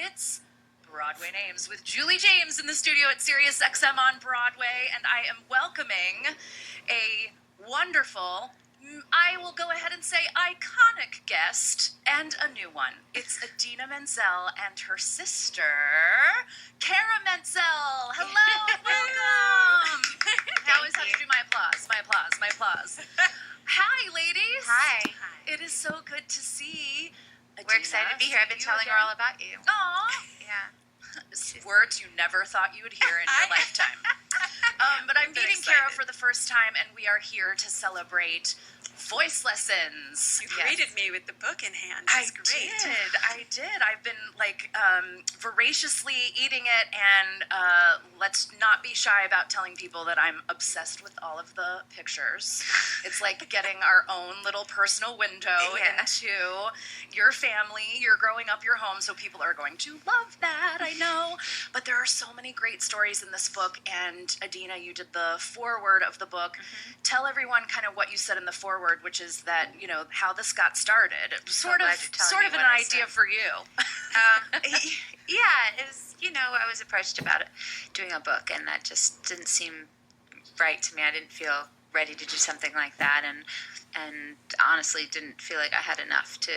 It's Broadway Names with Julie James in the studio at Sirius XM on Broadway, and I am welcoming a wonderful, I will go ahead and say iconic guest, and a new one. It's Idina Menzel and her sister, Cara Menzel. Hello and welcome. I always have to do my applause, my applause, my applause. Hi, ladies. Hi. It is so good to see Idina. We're excited to be here. I've been telling her all about you. Aw. Yeah. Words you never thought you would hear in your lifetime. But I'm meeting Cara for the first time, and we are here to celebrate voice lessons. You greeted me with the book in hand. I It's great. did. I've been voraciously eating it, and let's not be shy about telling people that I'm obsessed with all of the pictures. It's like getting our own little personal window into your family, your growing up, your home, so people are going to love that, I know. But there are so many great stories in this book, and Idina, you did the foreword of the book. Mm-hmm. Tell everyone kind of what you said in the foreword, which is that, you know, how this got started. It was sort of an idea for you. Yeah, it was, I was approached about it, doing a book, and that just didn't seem right to me. I didn't feel ready to do something like that, and honestly didn't feel like I had enough to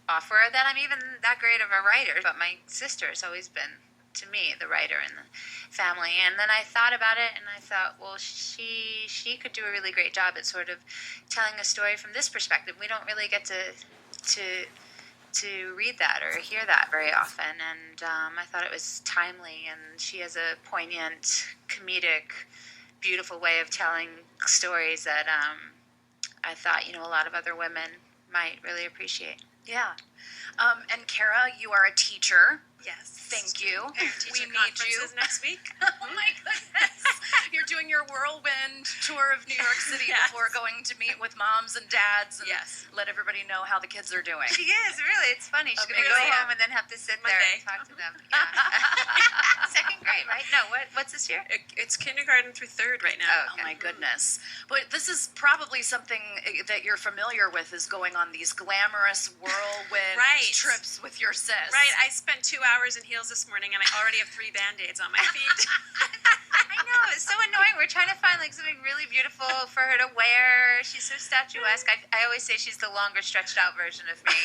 offer, that I'm even that great of a writer. But my sister has always been, to me, the writer in the family. And then I thought about it, and I thought, well, she could do a really great job at sort of telling a story from this perspective. We don't really get to read that or hear that very often, and I thought it was timely. And she has a poignant, comedic, beautiful way of telling stories that I thought, a lot of other women might really appreciate. Yeah. And Cara, you are a teacher. Yes. Thank you. We need you next week. Oh my goodness. You're doing your whirlwind tour of New York City before going to meet with moms and dads and let everybody know how the kids are doing. She is, really. It's funny. She's going to go home and then have to sit there and talk to them. Yeah. Second grade, right? No, what's this year? It's kindergarten through third right now. Oh my goodness. But this is probably something that you're familiar with, is going on these glamorous whirlwind trips with your sis. Right. I spent 2 hours in heels this morning, and I already have 3 Band-Aids on my feet. I know, it's so annoying. We're trying to find something really beautiful for her to wear. She's so statuesque. I always say she's the longer, stretched out version of me.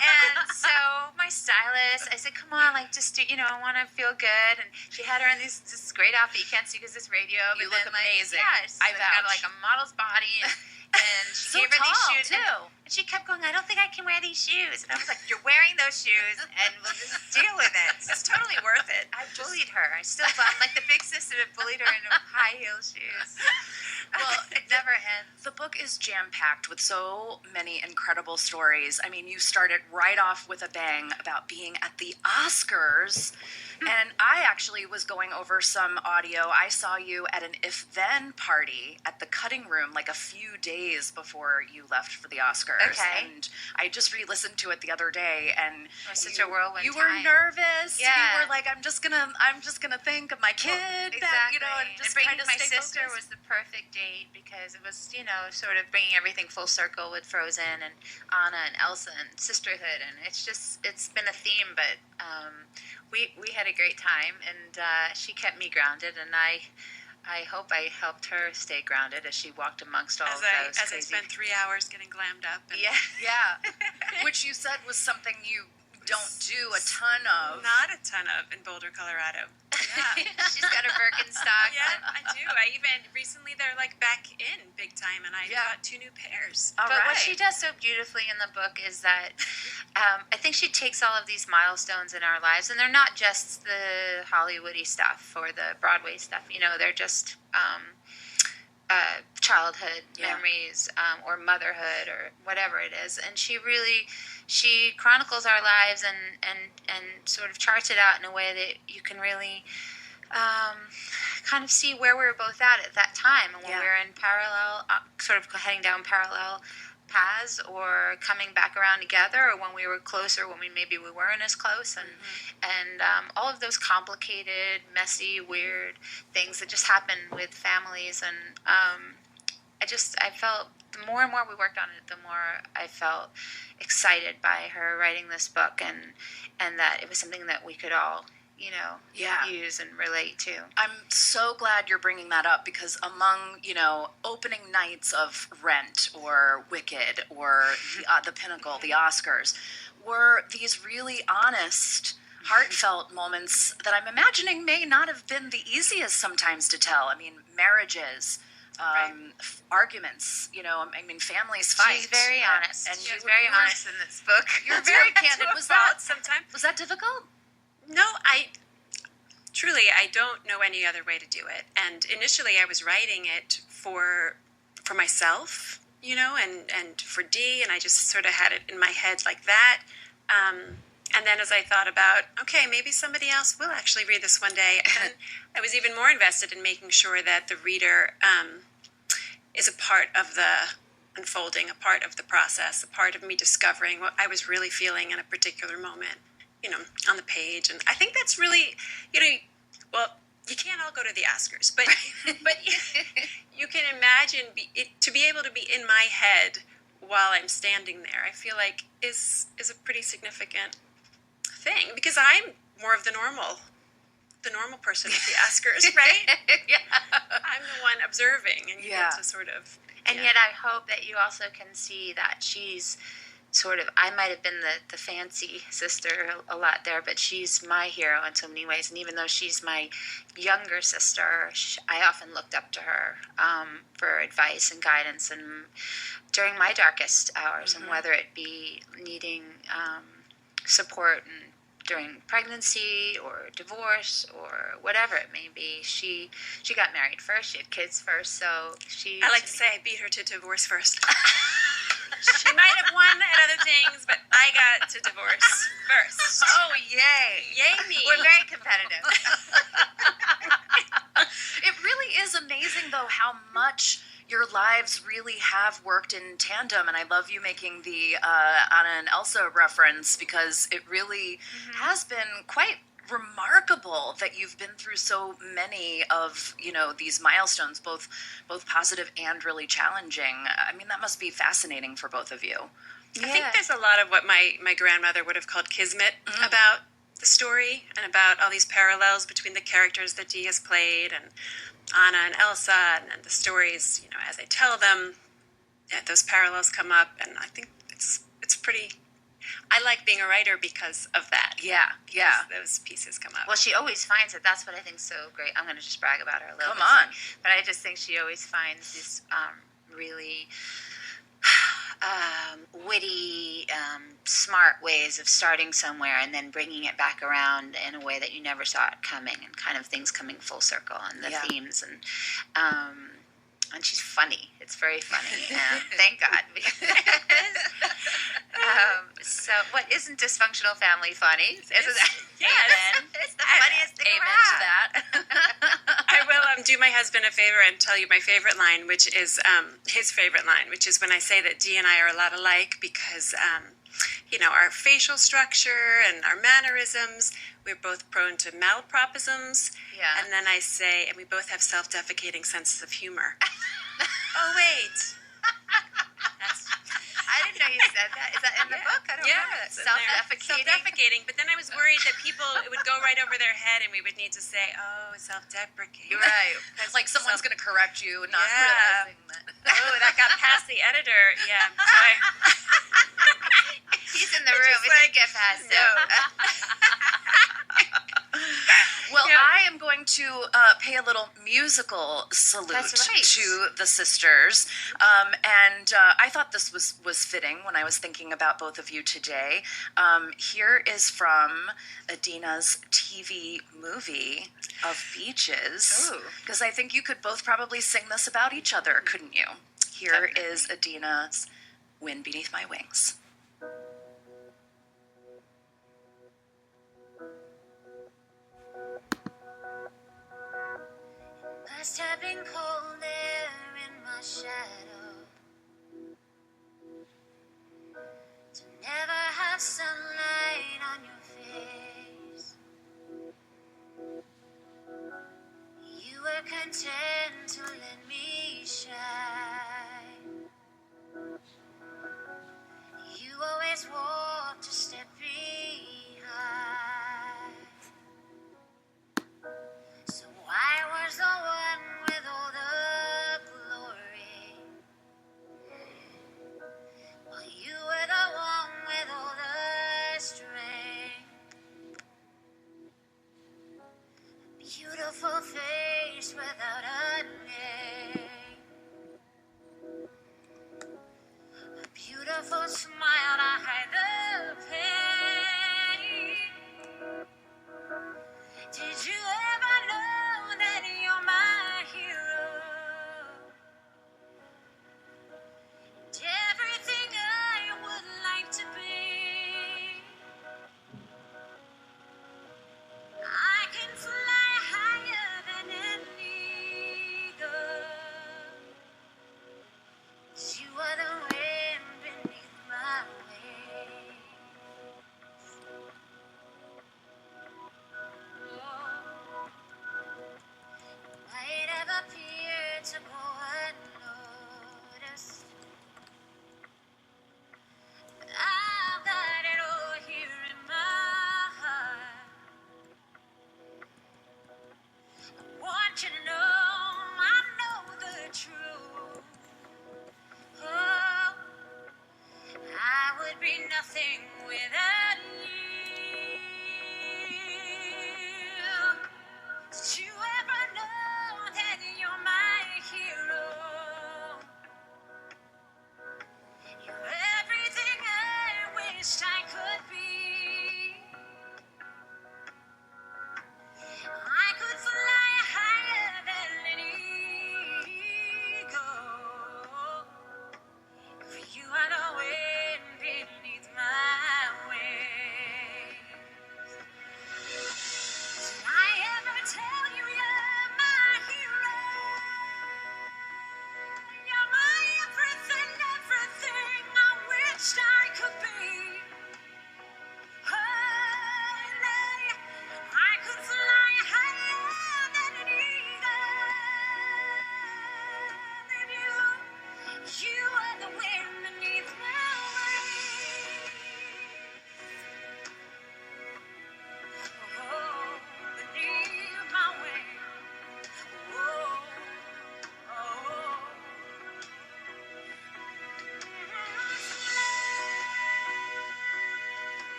And so my stylist, I said, come on, just do, I want to feel good. And she had her in this great outfit. You can't see because it's radio. You look amazing. I got a model's body, and she so gave her these shoes too. And she kept going, I don't think I can wear these shoes. And I was like, you're wearing those shoes, and we'll just deal with it. It's totally worth it. I bullied her. I still I'm like the big sister that bullied her in high heel shoes. Well, it never ends. The book is jam-packed with so many incredible stories. I mean, you started right off with a bang about being at the Oscars. And I actually was going over some audio. I saw you at an if-then party at the Cutting Room a few days before you left for the Oscars. Okay. And I just re-listened to it the other day, and it was such a whirlwind you were nervous. Yeah. You were like, I'm just gonna think of my kid. Exactly. And just bringing kind of my sister was the perfect date, because it was, sort of bringing everything full circle with Frozen and Anna and Elsa and sisterhood, and it's been a theme, but we had a great time, and she kept me grounded, and I hope I helped her stay grounded as she walked amongst all of those As I spent 3 hours getting glammed up. And yeah. Which you said was something you don't do a ton of. Not a ton of in Boulder, Colorado. Yeah. She's got her Birkenstock. Yeah, I do. I even recently they're back in big time, and I got 2 new pairs. But what she does so beautifully in the book is that I think she takes all of these milestones in our lives, and they're not just the Hollywoody stuff or the Broadway stuff. They're just childhood memories or motherhood or whatever it is. And she chronicles our lives and sort of charts it out in a way that you can really kind of see where we were both at that time, and when we were in parallel, sort of heading down parallel paths, or coming back around together, or when we were closer, when maybe we weren't as close, and all of those complicated, messy, weird things that just happen with families. And I felt the more and more we worked on it, the more I felt excited by her writing this book, and that it was something that we could all, use and relate to. I'm so glad you're bringing that up, because among, opening nights of Rent or Wicked or the Pinnacle, the Oscars, were these really honest, heartfelt moments that I'm imagining may not have been the easiest sometimes to tell. I mean, marriages, arguments, families fight. She's very honest. And she was very honest in this book. You're very candid. Was that difficult? No, I don't know any other way to do it. And initially I was writing it for myself, and for Dee, and I just sort of had it in my head like that. And then as I thought about, okay, maybe somebody else will actually read this one day, and I was even more invested in making sure that the reader is a part of the unfolding, a part of the process, a part of me discovering what I was really feeling in a particular moment, on the page. And I think that's really, well, you can't all go to the Oscars, but you can imagine to be able to be in my head while I'm standing there, I feel like is a pretty significant thing, because I'm more of the normal person at the Oscars, right? Yeah. I'm the one observing, and you get to sort of... And yet I hope that you also can see that she's sort of, I might have been the fancy sister a lot there, but she's my hero in so many ways. And even though she's my younger sister, I often looked up to her for advice and guidance, and during my darkest hours, and whether it be needing support and during pregnancy or divorce or whatever it may be. She got married first. She had kids first. So I like to say I beat her to divorce first. She might have won at other things, but I got to divorce first. Oh, yay. Yay me. We're very competitive. It really is amazing, though, how much your lives really have worked in tandem, and I love you making the Anna and Elsa reference, because it really has been quite remarkable that you've been through so many of these milestones, both positive and really challenging. I mean, that must be fascinating for both of you. I think there's a lot of what my grandmother would have called kismet about the story, and about all these parallels between the characters that Dee has played, and Anna and Elsa, and the stories, as I tell them, those parallels come up, and I think it's pretty... I like being a writer because of that. Yeah. Those pieces come up. Well, she always finds it. That's what I think is so great. I'm going to just brag about her a little bit. Come on. But I just think she always finds these really witty, smart ways of starting somewhere and then bringing it back around in a way that you never saw it coming, and kind of things coming full circle, and the themes, and she's funny. It's very funny. Thank God. So, what isn't dysfunctional family funny? Yes. It's the funniest thing Amen around. to that. I will do my husband a favor and tell you my favorite line, which is his favorite line, which is when I say that Dee and I are a lot alike, because our facial structure and our mannerisms, we're both prone to malapropisms. Yeah. And then I say, and we both have self-defecating senses of humor. Oh, wait. I didn't know you said that. Is that in the book? I don't know. It's in there. Self-defecating. But then I was worried that it would go right over their head, and we would need to say, oh, self-deprecating. Right. Like someone's going to correct you, not realizing that. Oh, that got past the editor. Yeah. He's in the room. It didn't get past him. Well, I am going to pay a little musical salute to the sisters. And I thought this was fitting when I was thinking about both of you today. Here is from Idina's TV movie of Beaches. Because I think you could both probably sing this about each other, couldn't you? Here is Idina's Wind Beneath My Wings. Must have been cold there in my shadow to never have sunlight on your face. You were content to let me shine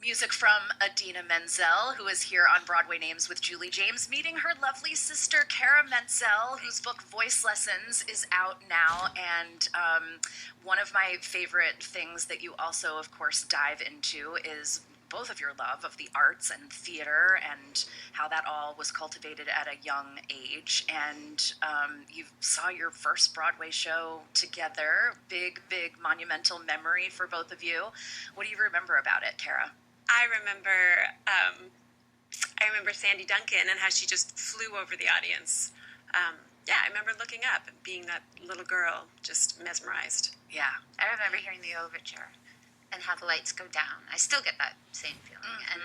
Music from Idina Menzel, who is here on Broadway Names with Julie James, meeting her lovely sister, Cara Menzel, whose book Voice Lessons is out now. And one of my favorite things that you also, of course, dive into is both of your love of the arts and theater and how that all was cultivated at a young age. And you saw your first Broadway show together. Big, big monumental memory for both of you. What do you remember about it, Cara? I remember Sandy Duncan and how she just flew over the audience. I remember looking up and being that little girl, just mesmerized. Yeah. I remember hearing the overture and how the lights go down. I still get that same feeling, and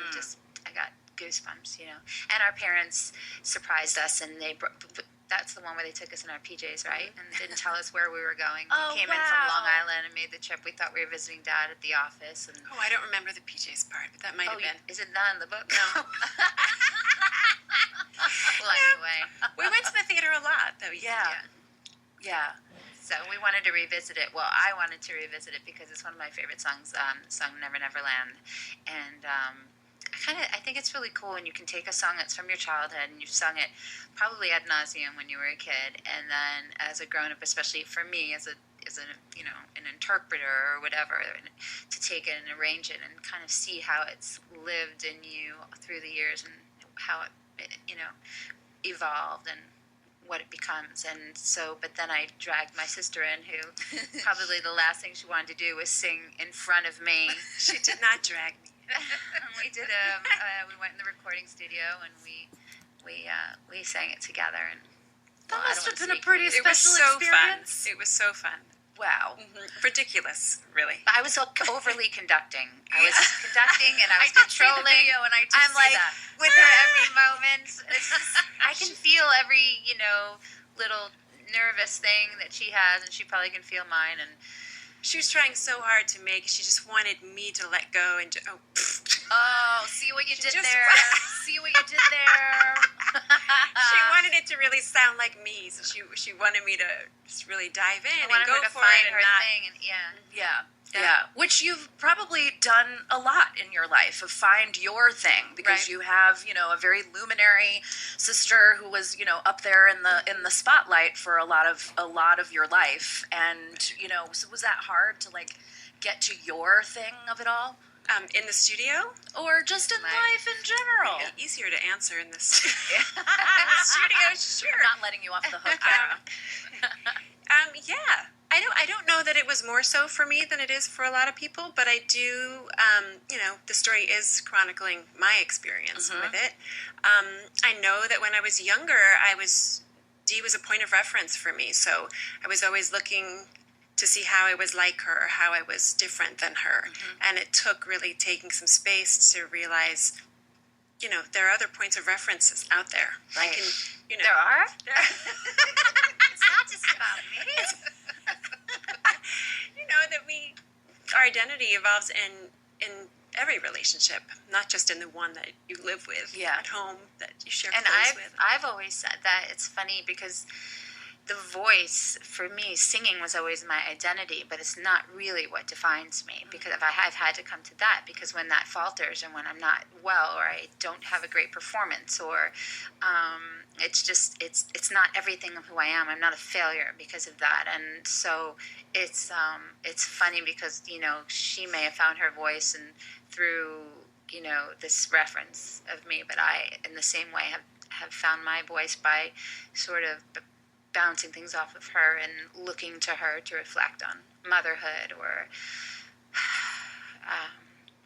I got goosebumps, And our parents surprised us, and that's the one where they took us in our PJs, right? And didn't tell us where we were going. Oh, We came in from Long Island and made the trip. We thought we were visiting Dad at the office. And I don't remember the PJs part, but that might have been. Is it not in the book? No. Well, anyway. We went to the theater a lot, though. Yeah. So we wanted to revisit it. Well, I wanted to revisit it because it's one of my favorite songs, the song Never Never Land. And I think it's really cool when you can take a song that's from your childhood and you've sung it probably ad nauseum when you were a kid, and then as a grown-up, especially for me as an interpreter or whatever, to take it and arrange it and kind of see how it's lived in you through the years and how it evolved and what it becomes. And so, but then I dragged my sister in, who probably the last thing she wanted to do was sing in front of me. She did not drag me. We did we went in the recording studio and we sang it together, and that must have been a pretty special experience. It was so fun. Wow. Ridiculous, really. I was overly conducting. I was conducting and I was controlling. Video and I'm like that. with her every moment. It's just, I can feel every little nervous thing that she has, and she probably can feel mine. And she was trying so hard to make. She just wanted me to let go and see what you did there. See what you did there. She wanted it to really sound like me, so she wanted me to just really dive in and go for it and not. Thing and Yeah. Which you've probably done a lot in your life, of find your thing, because you have, a very luminary sister who was, up there in the spotlight for a lot of your life. And, so was that hard to get to your thing of it all? In the studio? Or just in life in general? Easier to answer in the studio. In the studio, sure. I'm not letting you off the hook, Cara. Yeah. I don't know that it was more so for me than it is for a lot of people, but I do, the story is chronicling my experience with it. I know that when I was younger, Dee was a point of reference for me, so I was always looking to see how I was like her, how I was different than her. And it took really taking some space to realize, there are other points of references out there. Right. There are? It's not just about me. That our identity evolves in every relationship, not just in the one that you live with at home, that you share clothes with. I've always said that. It's funny because the voice, for me, singing was always my identity, but it's not really what defines me, because I've had to come to that, because when that falters and when I'm not well or I don't have a great performance or it's not everything of who I am. I'm not a failure because of that. And so it's funny because, she may have found her voice and through, this reference of me, but I, in the same way, have found my voice by sort of bouncing things off of her and looking to her to reflect on motherhood or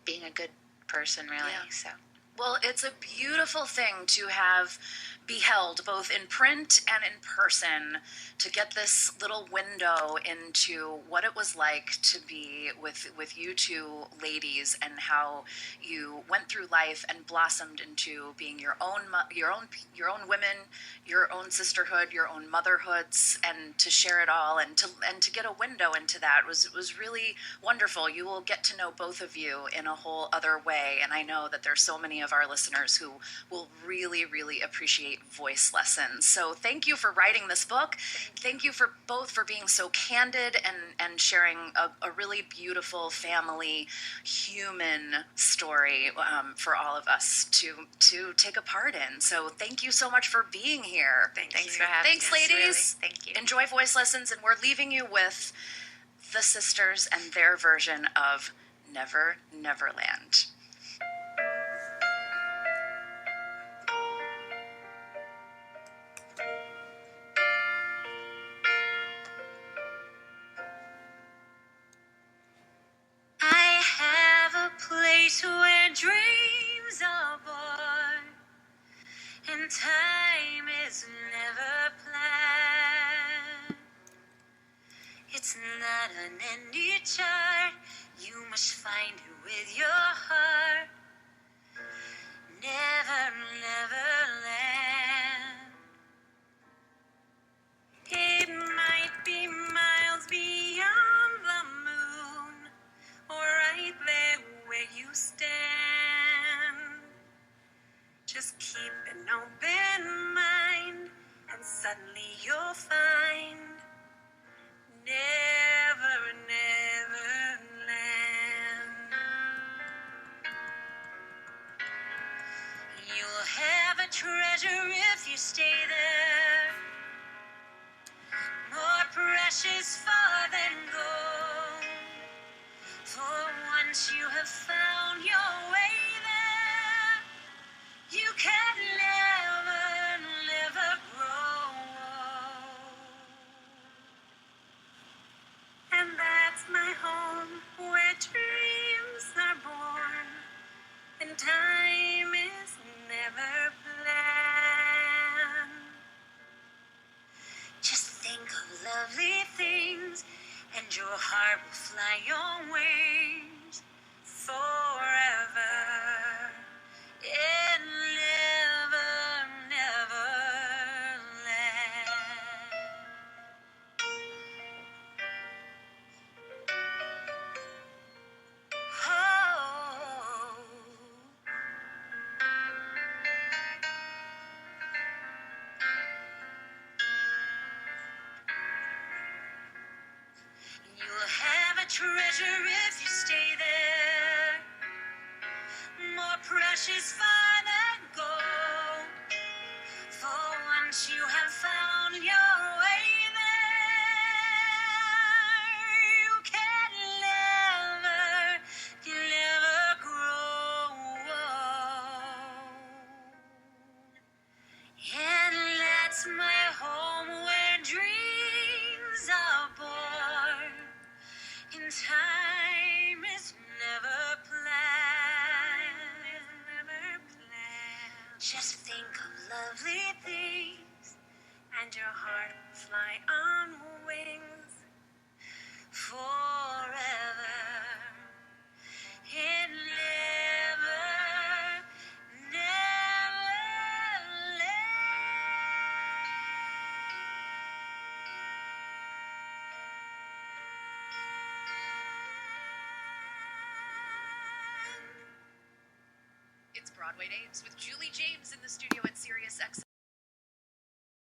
being a good person, really. Yeah. So. Well, it's a beautiful thing to have beheld both in print and in person, to get this little window into what it was like to be with you two ladies, and how you went through life and blossomed into being your own women, your own sisterhood, your own motherhoods, and to share it all and to get a window into that was really wonderful. You will get to know both of you in a whole other way, and I know that there's so many of our listeners who will really, really appreciate voice lessons. So thank you for writing this book. Thank you for both for being so candid and sharing a really beautiful family, human story for all of us to take a part in. So thank you so much for being here. Thanks for having Thanks, us. ladies. Really. Thank you. Enjoy voice lessons, and we're leaving you with the sisters and their version of Never, Neverland. I have a place where dreams are born, and time is never planned. It's not an ending chart, you must find it with your heart. Never, never land. It might be miles beyond the moon, or right there where you stand. Just keep an open mind, and suddenly you'll find never, never land. You'll have a treasure if you stay there, more precious far than gold. For once you have found your way there, you can never, never grow old. And that's my home where dreams are born, and time is never planned. Just think of lovely things, and your heart will fly your wings forever. And never, never land. Oh. You'll have a treasure if you stay there, more precious far than gold. For once you have found your way there, you can never, never grow old. And that's my home where dreams are born, and time is never planned. Just think of lovely things, and your heart will fly on wings forever. And never, never It's Broadway Names with Julie James in the studio at SiriusXM.